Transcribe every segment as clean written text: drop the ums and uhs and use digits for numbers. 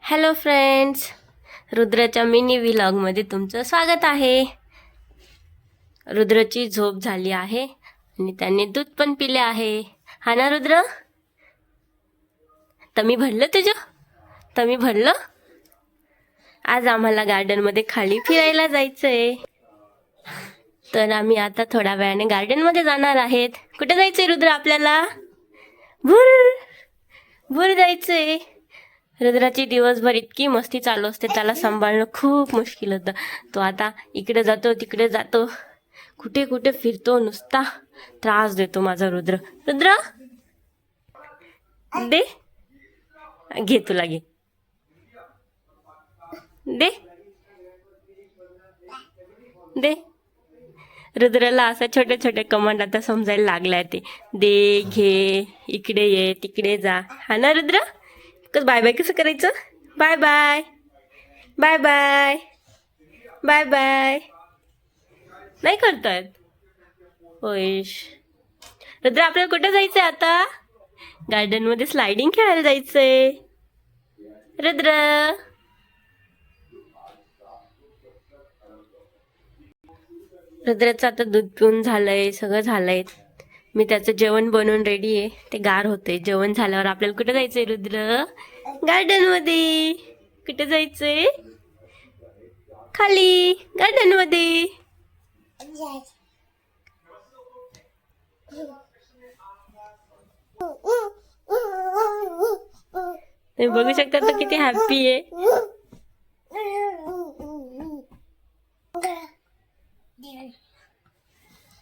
Hello friends, रुद्राच्या mini व्लॉगमध्ये तुमचं स्वागत आहे. रुद्रची झोप झाली आहे आणि त्याने दूध पण पिले आहे. हा ना रुद्र? तमी भरलं तुझं? तमी भरलं? आज आम्हाला गार्डनमध्ये खाली फिरायला जायचंय. तर आम्ही आता थोड्या वेळाने गार्डनमध्ये जाणार आहेत. कुठे जायचंय रुद्र आपल्याला? भूर भूर जायचंय. रुद्राची दिवसभर इतकी मस्ती चालू असते, त्याला सांभाळणं खूप मुश्किल होतं. तो आता इकडे जातो तिकडे जातो, कुठे कुठे फिरतो, नुसता त्रास देतो माझा रुद्र. रुद्र दे, घे तुला घे, दे दे. रुद्रला असं छोटे छोटे कमांड आता समजायला लागलाय. ते दे, घे, इकडे ये, तिकडे जा. हा ना रुद्र? बाय बाय कसं करायचं? Bye bye, bye bye, bye bye. नाही करतायत. होयश रुद्र, आपल्याला कुठे जायचंय आता? गार्डन मध्ये स्लायडिंग खेळायला जायचंय. रुद्र रुद्राचं आता दूध पिऊन झालंय, सगळं झालंय. मी त्याचं जेवण बनवून रेडी आहे. ते गार होते. जेवण झाल्यावर आपल्याला कुठे जायचंय रुद्र? गार्डन मध्ये. कुठे जायचंय? खाली गार्डन मध्ये. तुम्ही बघू शकता तो किती हॅपी आहे.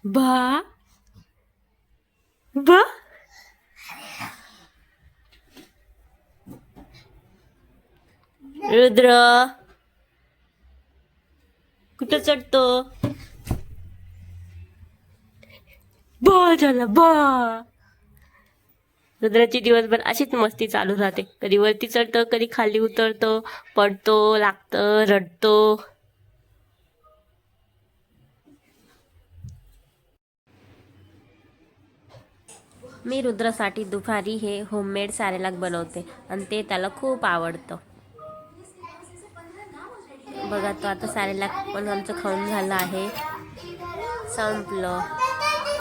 बा बा रुद्र कुठं चढतो? बा झाला बा. रुद्राची दिवसभर अशीच मस्ती चालू राहते. कधी वरती चढतो, कधी खाली उतरतो, पडतो, लागतं, रडतो. मी रुद्रासाठी दुपारी हे होममेड सॅरेलॅक बनवते आणि ते त्याला खूप आवडतं. बघा, तो आता सॅरेलॅक पण आमचं खाऊन झालं आहे, संपलं.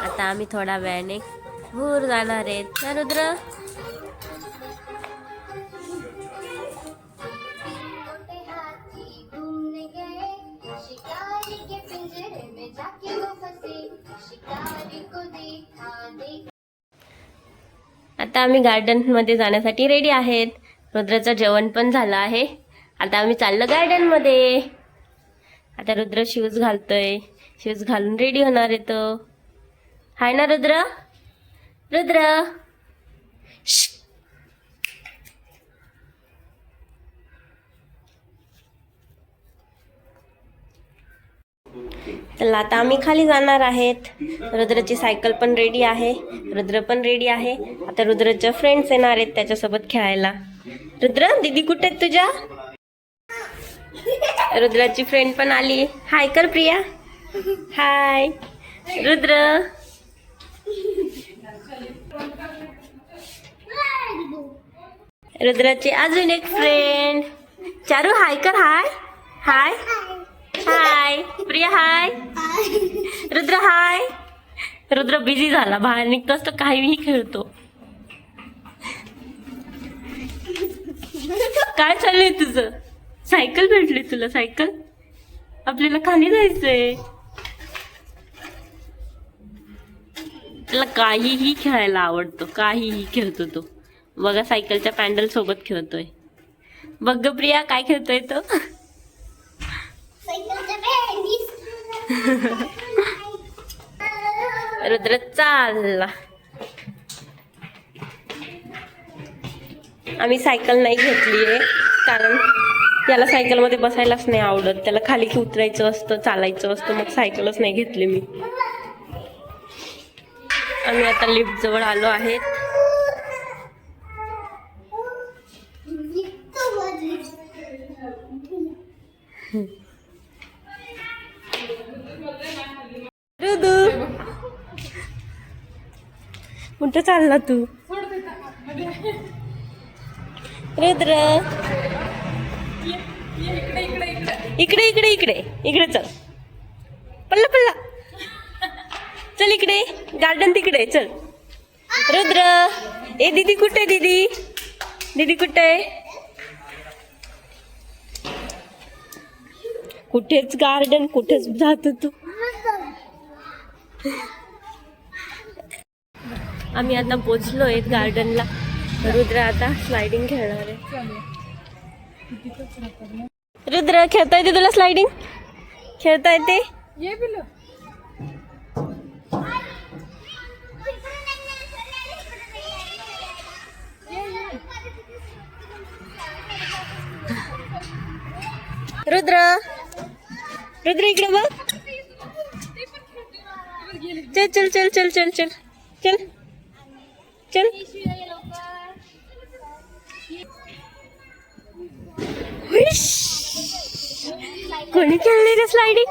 आता आम्ही थोड्या वेळाने भूर जाणार आहेत ना रुद्र? आता आम्ही गार्डन मध्ये जाण्यासाठी रेडी आहेत. रुद्राचं जेवण पण झालं आहे. आता आम्ही चाललो गार्डन मध्ये. आता रुद्र शूज घालतोय. शूज घालून रेडी होणार आहे तो. हाय ना रुद्र? रुद्र तर आता आम्ही खाली जाणार आहेत. रुद्राची सायकल पण रेडी आहे, रुद्र पण रेडी आहे. आता रुद्राच्या फ्रेंड्स येणार आहेत त्याच्यासोबत खेळायला. रुद्र, दीदी कुठे आहेत तुझ्या? रुद्राची फ्रेंड पण आली. हाय कर प्रिया. हाय रुद्र. रुद्राची अजून एक फ्रेंड चारू. हाय कर. हाय हाय हाय प्रिया. हाय रुद्र. हाय. रुद्र बिझी झाला, बाहेर निघतोच तर काहीही खेळतो. काय चाललंय तुझं? सायकल भेटली तुला? सायकल? आपल्याला खाली जायचंय. त्याला काहीही खेळायला आवडतो, काहीही खेळतो तो. बघा, सायकलच्या पॅन्डल सोबत खेळतोय. बघ ग प्रिया, काय खेळतोय तो? रुद्र चालला. आम्ही सायकल नाही घेतलीये कारण त्याला सायकल मध्ये बसायलाच नाही आवडत. त्याला खाली उतरायचं असतं, चालायचं असतं, मग सायकलच नाही घेतली मी. आम्ही आता लिफ्ट जवळ आलो आहेत. रुदू, कुठं चालला तू? रुद्र इकडे इकडे इकडे इकडे चल. पल्ला पल्ला चल इकडे. गार्डन तिकडे चल. रुद्र ए दीदी कुठे दीदी? दीदी कुठे? कुठेच गार्डन कुठेच जातो तू. आम्ही आता पोचलोय गार्डनला. रुद्र आता स्लायडिंग खेळणार आहे. रुद्र खेळता येते तुला? स्लायडिंग खेळता येते? रुद्र रुद्र इकडे बघ. चल चल चल चल चल चल चल चल. कोणी खेळले का स्लायडिंग?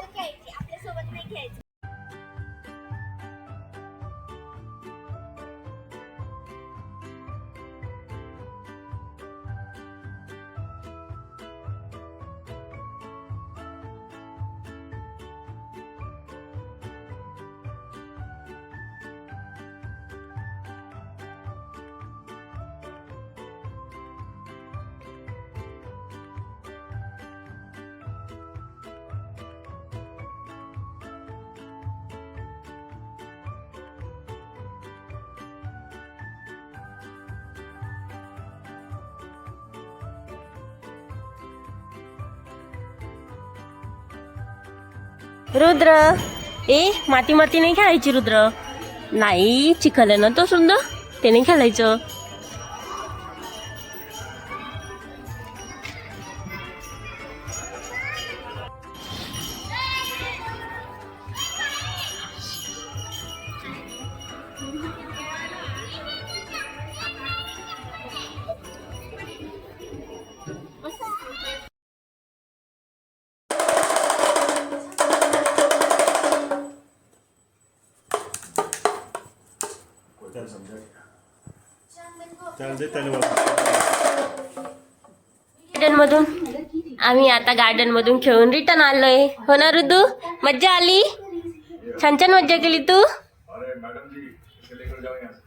रुद्र ए माती माती नाही खेळायची. रुद्र नाही चिखल आहे ना तो सुंदर, ते नाही खेळायचं. गार्डन मधून आम्ही आता गार्डन मधून खेळून रिटर्न आलोय. हो ना रुद्दू? मज्जा आली? छान छान मज्जा केली तू? अरे मैडम जी इसे लेकर जाओ यहाँ से.